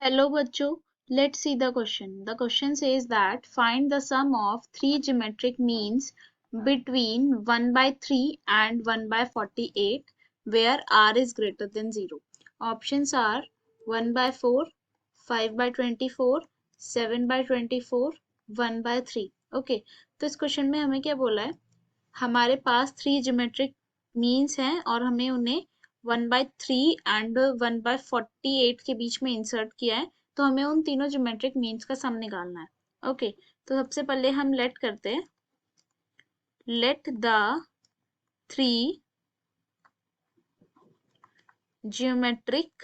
Hello बच्चों, let's see the question. The question says that find the sum of three geometric means between 1 by 3 and 1 by 48 where r is greater than 0. Options are 1 by 4, 5 by 24, 7 by 24, 1 by 3. Okay, तो इस question में हमें क्या बोला है? हमारे पास three geometric means हैं और हमें उन्हें 1/3 एंड 1/48 के बीच में इंसर्ट किया है, तो हमें उन तीनों ज्योमेट्रिक मीन्स का सम निकालना है। ओके, तो सबसे पहले हम लेट करते हैं। Let the three geometric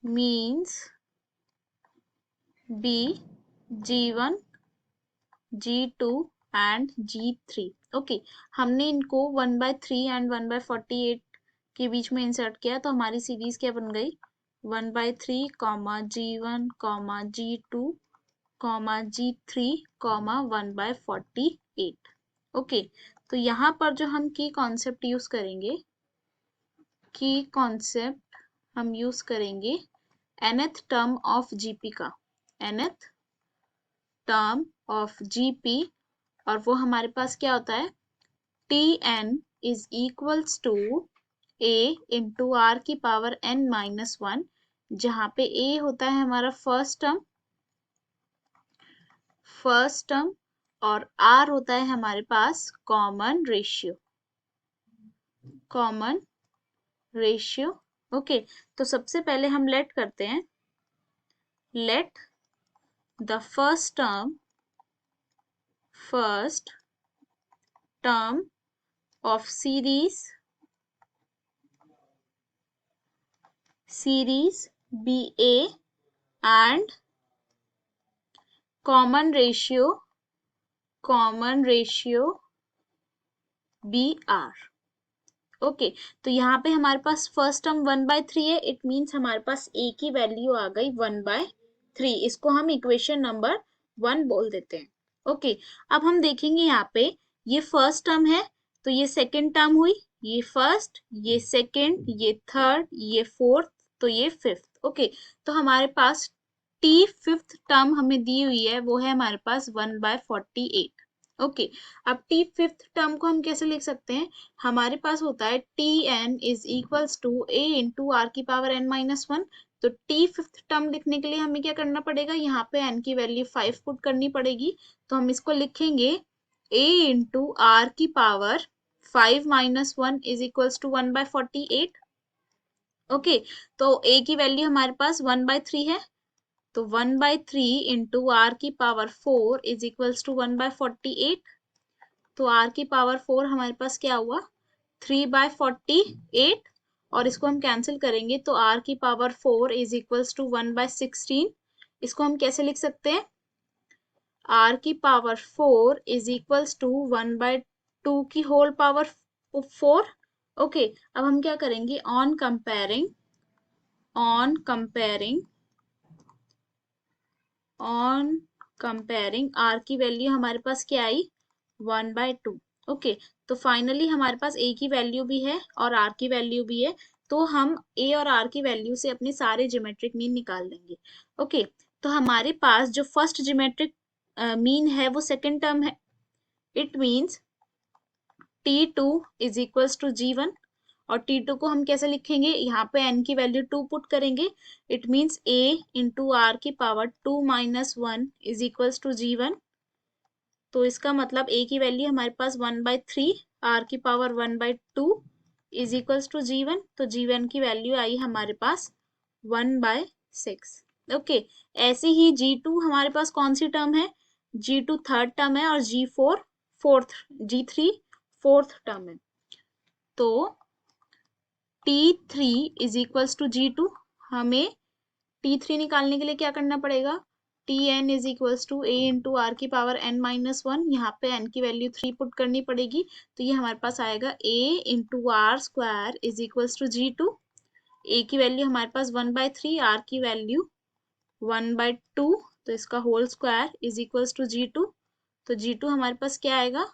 means be G1, G2 and G3। Okay, हमने इनको 1/3 एंड 1/48 के बीच में इंसर्ट किया, तो हमारी सीरीज क्या बन गई? 1/3 G1 G2 G3 1/48। ओके, तो यहाँ पर जो हम की कॉन्सेप्ट यूज करेंगे, nth टर्म ऑफ जीपी का, nth टर्म ऑफ जीपी, और वो हमारे पास क्या होता है? Tn is equals to a into r की पावर n-1, जहाँ पे a होता है हमारा फर्स्ट टर्म और r होता है हमारे पास कॉमन रेशियो। ओके, तो सबसे पहले हम लेट करते हैं। Let the first term of series be a and common ratio be r। Okay, तो यहाँ पे हमारे पास फर्स्ट टर्म 1/3 है, इट मीन्स हमारे पास a की वैल्यू आ गई 1/3। इसको हम इक्वेशन नंबर 1 बोल देते हैं। ओके, अब हम देखेंगे यहाँ पे ये फर्स्ट टर्म है, तो ये सेकेंड टर्म हुई, ये फर्स्ट, ये सेकेंड, ये थर्ड, ये फोर्थ, तो ये फिफ्थ। ओके, तो हमारे पास टी फिफ्थ टर्म हमें दी हुई है, वो है हमारे पास 1/48। ओके, अब टी फिफ्थ टर्म को हम कैसे लिख सकते हैं? हमारे पास होता है Tn is equals to a into r की पावर n-1। तो टी फिफ्थ टर्म लिखने के लिए हमें क्या करना पड़ेगा? यहाँ पे n की वैल्यू 5 पुट करनी पड़ेगी, तो हम इसको लिखेंगे a इंटू आर की power 5-1 is equals to 1/48। Okay, तो a की वैल्यू हमारे पास 1/3 है, तो 1/3 इंटू आर की पावर 4 इज इक्वल्स टू 1/48। तो r की पावर 4 हमारे पास क्या हुआ? 3/48, और इसको हम कैंसिल करेंगे तो r की पावर 4 इज इक्वल्स टू 1/16। इसको हम कैसे लिख सकते हैं? r की पावर 4 इज इक्वल्स टू 1/2 की होल पावर 4। ओके, अब हम क्या करेंगे? ऑन कंपेयरिंग r की वैल्यू हमारे पास क्या आई? 1/2। ओके, तो फाइनली हमारे पास a की वैल्यू भी है और r की वैल्यू भी है, तो हम a और r की वैल्यू से अपने सारे ज्योमेट्रिक मीन निकाल लेंगे। ओके, तो हमारे पास जो फर्स्ट ज्योमेट्रिक मीन है वो सेकंड टर्म है, it means T2 is equals to G1, और T2 को हम कैसे लिखेंगे? यहाँ पे n की वैल्यू 2 पुट करेंगे, it means a into r की power 2-1 is equals to G1। तो इसका मतलब a की वैल्यू हमारे पास 1/3, r की power 1/2 is equals to G1। तो G1 की वैल्यू आई हमारे पास 1/6। ओके, ऐसे ही G2 हमारे पास कौन सी टर्म है? G2 थर्ड टर्म है और G3 फोर्थ टर्म है। तो T3 is equals to G2, हमें T3 निकालने के लिए क्या करना पड़ेगा? Tn is equals to a into r की पावर n-1, यहाँ पे n की वैल्यू 3 पुट करनी पड़ेगी, तो ये हमारे पास आएगा a into r square is equals to G2। a की वैल्यू हमारे पास 1/3, r की वैल्यू 1/2, तो इसका whole square is equals to G2। तो G2 हमारे पास क्या आएगा?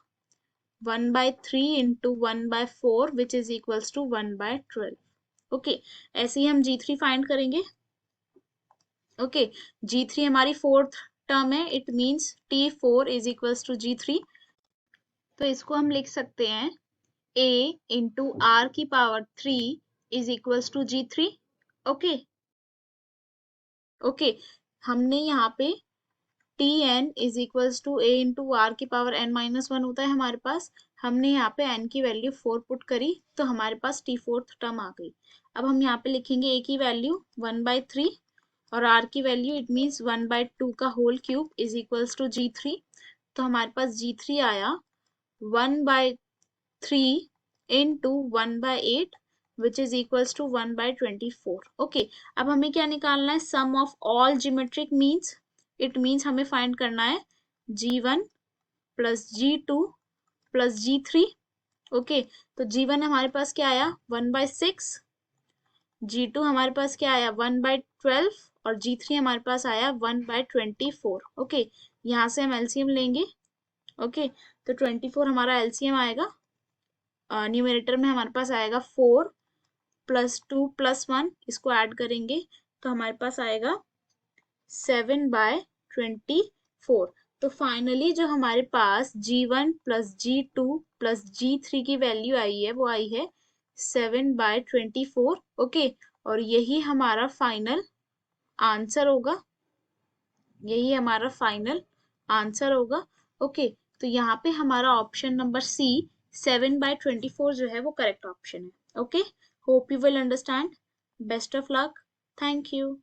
1/3 into 1/4 which is equals to 1/12। Okay, ऐसे ही हम G3 फाइंड करेंगे। ओके, G3 हमारी फोर्थ टर्म है, it means T4 is equals to G3। तो इसको हम लिख सकते हैं A इंटू आर की power 3 is equals to G3। Okay okay, हमने यहाँ पे Tn is equals to A into r की पावर n-1 होता है हमारे पास। हमने यहाँ पे n की वैल्यू 4 पुट करी तो हमारे पास T4th टर्म आ गई। अब हम यहाँ पे लिखेंगे A की वैल्यू 1/3 और R की वैल्यू इट मीन्स 1/2 का whole cube is equals to G3। तो हमारे पास G3 आया 1/3 into 1/8 which is equals to 1/24। Okay, अब हमें क्या निकालना है, sum of all geometric means. It means हमें फाइंड करना है G1 plus G2 plus G3। Okay, तो G1 हमारे पास क्या आया 1/6, G2 हमारे पास क्या आया 1/12 और G3 हमारे पास आया 1/24। ओके, यहाँ से हम एलसीएम लेंगे। ओके, तो 24 हमारा एलसीएम आएगा, न्यूमरेटर में हमारे पास आएगा 4 प्लस 2 प्लस 1, इसको ऐड करेंगे तो हमारे पास आएगा 7/24। तो फाइनली जो हमारे पास G1 plus G2 plus G3 की वैल्यू आई है वो आई है 7/24। ओके, और यही हमारा फाइनल आंसर होगा, यही हमारा फाइनल आंसर होगा। ओके, तो यहाँ पे हमारा ऑप्शन नंबर सी 7/24 जो है वो करेक्ट ऑप्शन है। Okay, hope you will understand. Best of luck, thank you.